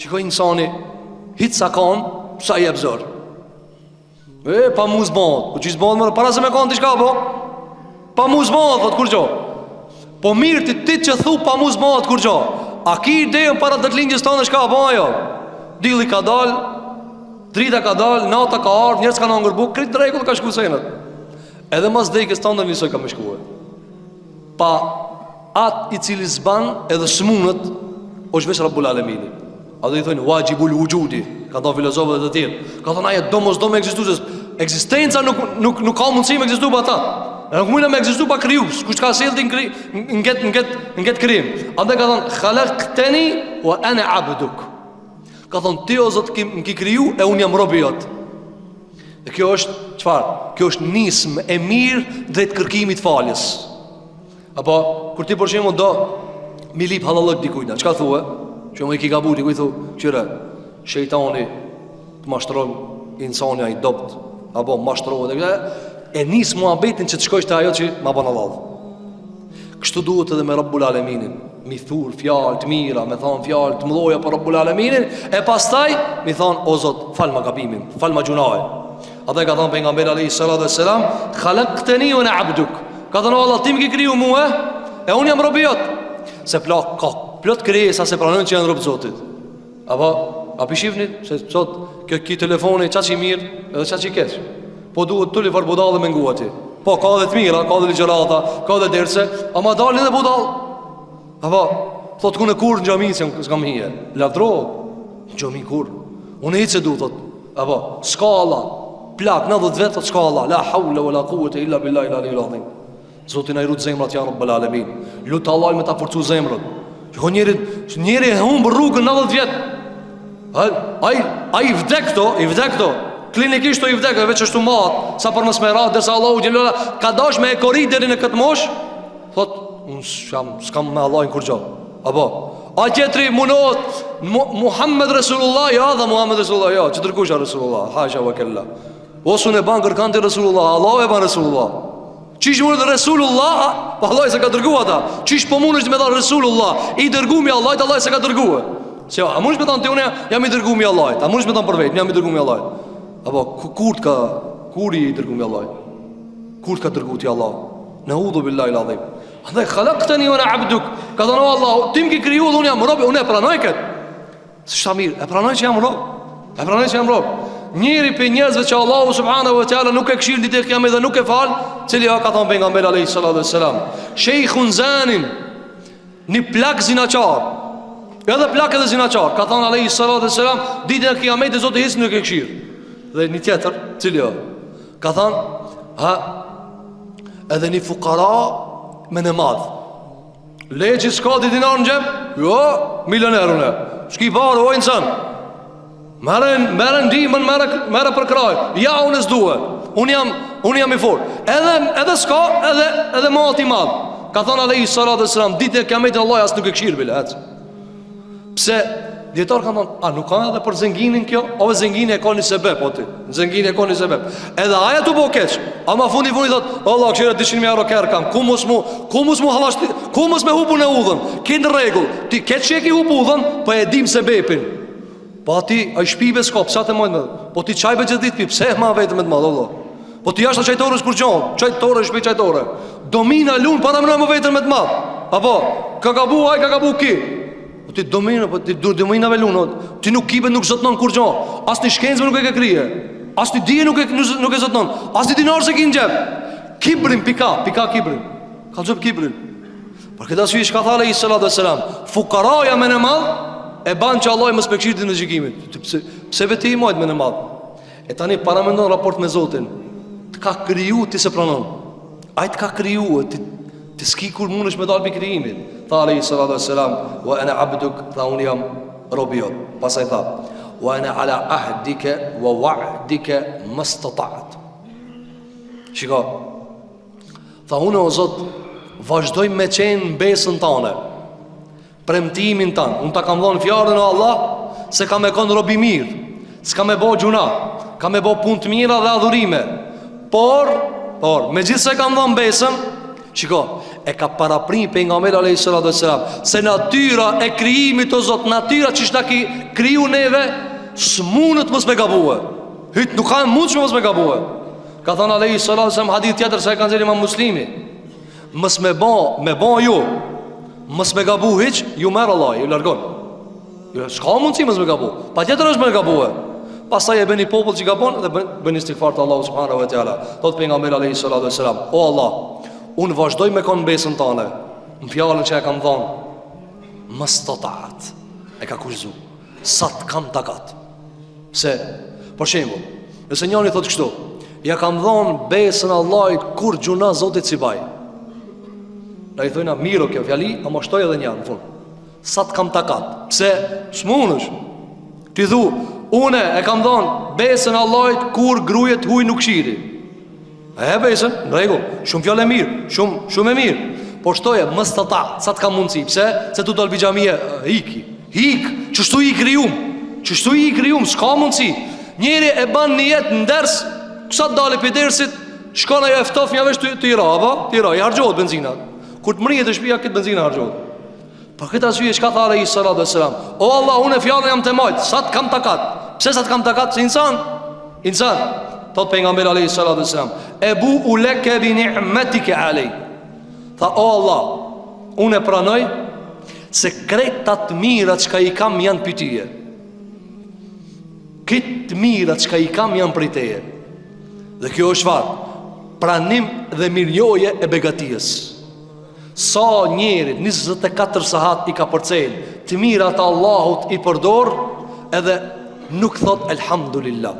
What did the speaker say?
Shikoj insani hit sa kanë, sa i abzor. Pa mu zbot. Po që zbot më para se me kanë diçka po. Pa mu zbot, thot kur gjo. Po mirë ti që thu pa mu zbot kur gjo. A ki idejën para të lindjes tonë shka po ajo? Dilli ka dal, drita ka dal, nata ka ardhur, njerëz kanë hangër bukë, krejt rregull ka shku senat. Edhe mas dekës tonë njësoj ka me shkuar. Pa atë i cili zban edhe smunët është veç Rabbul Alemini. A dhe i thojnë wajibul wujudi, ka thonë filozofët e të tjerë. Ka thonë aje domosdoshmë me ekzistues. Ekzistenca nuk ka mundësi me ekzistu pa ta. Nuk mundë me ekzistu pa krijues. Kush ka sjellti nget krijim. Andaj ka thonë khalaqtani wa ana abduk. Ka thonë ti o Zot më ke kriju e unë jam robi jot. E kjo është çfarë? Kjo është nismë e mirë drejt kërkimit faljes. Apo kur ti për shembull do mi lip halallëk dikujt, çka thua? Që më i ki gabu dikujt thu, qyre shejtani të mashtron insani i dopt, apo mashtrohet e nis muhabetin që të shkojsh te ajo që ma bën Allah. Kështu duhet edhe me Rabbul Aleminin, mi thur fjalë të mira, me thon fjalë të mëdha për Rabbul Aleminin, e pastaj mi thon o Zot, fal ma gabimin, fal ma gjunaje. Atë ka thënë pejgamberi alayhis salatu wassalam, khalaqtani wa ana abduk. Ka thënë Allah ti më ke kriju mua, e unë jam robi jot. Se plot krijesa se pranojnë që janë rob Zotit. Apo shihni se sot kjo telefoni çaq i mirë edhe çaq i keq. Po duhet tuli far budallë me nguati. Po ka edhe të mira, ka edhe ligjërata, ka edhe derse, ama dalin edhe budall. Apo thot ku në kur në xhami s'kam hije. Lavdro në xhami kur. Unë hiç se du thot. Apo s'ka Allah. Plak 90 vet thot s'ka Allah. La hawla wala quwata illa billahi al-aliyyil azim. Zoti na i rut zemrat ja Rabbul Alamin. Lut Allah me ta forcu zemrën. Që njeri humbë rrugën 90 vjet. Ai vdek këto. Klinikisht i vdek, veç ashtu mat, sa për mos më ra, derisa Allahu xhelala ka dash me e korrit deri në këtë mosh. Thot, unë s'kam me Allahin kur gjë. Apo, a tjetri munot Muhammed Rasulullah, ja dha Muhammed Rasulullah, ja, që dërguesha Rasulullah, hasha wa kella. Osu në ban kërkante Rasulullah, Allahu e ban Rasulullah. Qish mund Rasulullah, pa Allah se ka dërguar ata. Qish po mundesh me dha Rasulullah, i dërguami Allahit, Allah se ka dërguar. Se a mundesh me thon ti unë jam i dërguami Allahit, a mundesh me thon për vetë, jam i dërguami Allahit. Apo kuri i dërguami Allahit. Kurt ka dërguar ti Allah. Naudhu billahi alazim. Andaj khalaqtani wa ana abduk. Ka thënë Allah, ti më ke krijuar, unë jam rob, unë e pranoj kët. S'është mirë, e pranoj që jam rob. E pranoj që jam rob. Njëri për njerëzve që Allahu subhanahu wa taala nuk e këshill ditë e kiamet dhe nuk e fal, cili ka thënë pejgamberi alayhis salatu wassalam, sheikhun zanin, një plak zinaçar. Edhe plak edhe zinaçar, ka thënë alayhis salatu wassalam, ditën e kiametit Zoti hiç nuk e këshill. Dhe një tjetër, cili ka thënë, edhe një fukara me në madh. Leçi s'ka dinar në xhep? Jo, milionerun e. Shki parë o insan. Merën dimën, merë për kraj. Ja, unë s'duhe. Unë jam i fort. Edhe s'ka, edhe mati madh. Ka thonë alayhi salatu wassalam, ditë e kiametit Allah as nuk e këshir bile. Pse dietar kanë thonë, a nuk ka edhe për zenginin kjo? Ose zengini e ka një sebeb, po ti. Zengini e ka një sebeb. Edhe aja tu bo keq. Ama fundi thot, Allah, këshira 200.000 euro kërë kam. Ku mos mu halashti, ku mos me hupu në udhën. Kënë regull. Ti keq që e ki hupu udhën, po e dim sebepin. Po ti a i shpive s'ka, pësa të mojnë me dhe. Po ti qajbe gjithë ditë pi, pse ma vetëm e të madhë, Allah. Po ti jashtë a qajtore s'kur qonë, qajtore, shpi qajtore. Domina lunë, para më në vetëm e të madhë. Apo, ka gabu aj, ka gabu ki. Po ti domina, po ti dominave lunë. Ti nuk kibe, nuk zotnon kur qonë. As një shkencëve nuk e ke krije. As një dije nuk e zotnon. As një dinar se ki në gjep. Kibrin, pika kibrin. Ka zëp kibrin. Por këtë asyri shka thale i salatu e selam, fukaraja me në madhë, e banë që Allah i mësë pekshirti në gjikimit. Pse veti i majtë me në madhë. E tani paramendon raport me Zotin. Të ka kriju ti se pranon. Aj të ka kriju ti s'ki kur mund është me dalë për krijimit. Tha alaihi salatu wassalam, wa ana abduk, tha unë jam robi jot. Pasaj tha, wa ana ala ahdike wa wa'dike mastata'at. Shiko, tha unë o Zot, vazhdoj me qenë në besën tane, premtimin tanë. Unë ta kam dhonë fjarën o Allah, se kam e konë robi mirë, s'ka me bo gjuna, ka me bo pun të mira dhe adhurime. Por, me gjithë se kam dhonë besën, shiko, e ka paraprin pejgamberi alayhi salatu wassalam se natyra e krijimit o Zot, natyra që na ki kriju neve, s'munët mos me gabue. Hyt nuk ka mundsh mos me gabue. Ka thënë alayhi salatu wassalam hadith tjetër se e ka nxjerrë Imam Muslimi, mos me bë ju, mos me gabu hiç, ju merr Allah, ju largon. Jo, s'ka mundsi mos me gabu. Patjetër është me gabue. Pastaj e bëni popull që gabon dhe bëni istighfar te Allahu subhanahu wa taala. Thot pejgamberi alayhi salatu wassalam, o Allah, unë vazhdoj me kon besën tënde, në fjalën që e kam thonë, mastataat, e ka kurzu, sa të kam takat. Se, për shembull, nëse njëri thot kështu, ja kam thonë besën Allahit kur gjuna Zotit si baj. Na i thojna miro kjo fjali, ama shtoj edhe një në fund. Sa të kam takat. Pse, s'munësh. Ti thu, une e kam thonë besën Allahit kur grujet huj nuk shiri. E besën, në rregull, shumë fjallë e mirë, shumë e mirë. Po shtoje, mës të ta, sa të kam mundësi. Pse? Se tu dolë bijamije, hik, qështu i kryum, s'ka mundësi. Njeri e ban një jetë në ders, kësa të dali për dersit, shkona jo eftof një vesh të ira, i hargjohet benzina. Kur të mrijet e shpia, këtë benzina hargjohet. Pa këtë asyje, shka tha alayhi salatu wassalam, o Allah, unë e fjallën jam të majtë, sa të kam takat. Pse sa të kam takat? Se insan. Thot pejgamberi alayhi salatu wassalam, ebu uleke bi ni'metike alej. Tha, o Allah, unë e pranoj se kretat mirat që ka i kam janë pytije. Këtë mirat që ka i kam janë pritije. Dhe kjo është farë, pranim dhe mirënjohje e begatijës. Sa njerit 24 sahat i ka përcejnë të mirat Allahut i përdor, edhe nuk thot elhamdulillah.